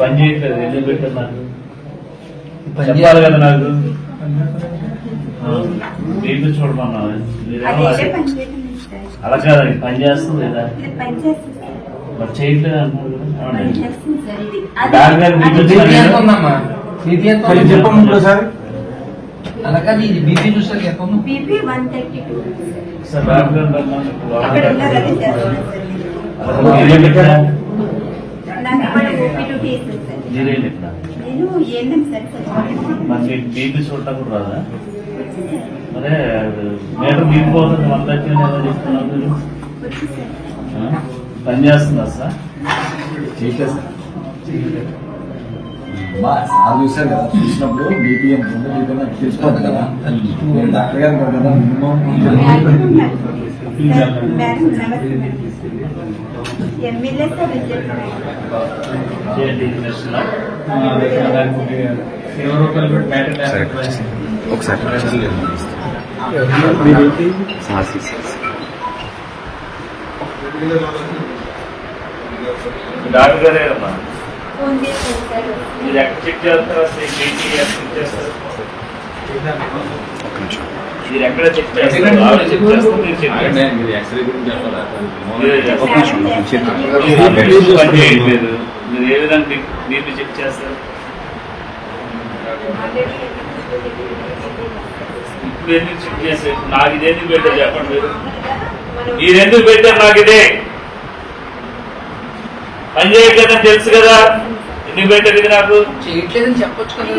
పని చేయట్లేదు, ఎందుకు పెట్టారు నాకు చెప్పాలి కదా నాకు. బీపీ చూడమన్నా అలా కాదు, పని చేస్తుంది లేదా మరి చేయట్లేదు అంటున్నారు కదా. అలాగే ఇది బీపీ చూసారు సార్ డాక్టర్ మీరేంటి ఇక్కడ మనకి బీపీ చూడటం కూడా రాదా? మరే మేడం బీపీ పోతుంది, 130 ఎలా చెప్తున్నారు మీరు? పని చేస్తుందా సార్? చేయట్లేదు సార్. సార్ చూసారు కదా, చూసినప్పుడు బీపీ ఎంత ఉందో బీపీ నాకు తెలిసిపోతుంది కదా. నేను డాక్టర్ గారు కదా, మినిమం డాక్టర్ గారే అమ్మా మీరు ఎక్కడ చెక్ చేస్తారా? మీరు ఎక్కడ చెక్ చేస్తారు? చెక్ చేస్తారు పని చేయట్లేదు, మీరు ఏ విధంగా బీపీ చెక్ చేస్తారు? ఇప్పుడు ఎందుకు చెక్ చేస్తారు? నాకు ఇది ఎందుకు పెట్టారు చెప్పండి మీరు? మీరు ఎందుకు పెట్టారు నాకు ఇదే? పని చేయట్లేదని తెలుసు కదా, ఎందుకు పెట్టారు ఇది నాకు? చేయట్లేదని చెప్పొచ్చు కదా.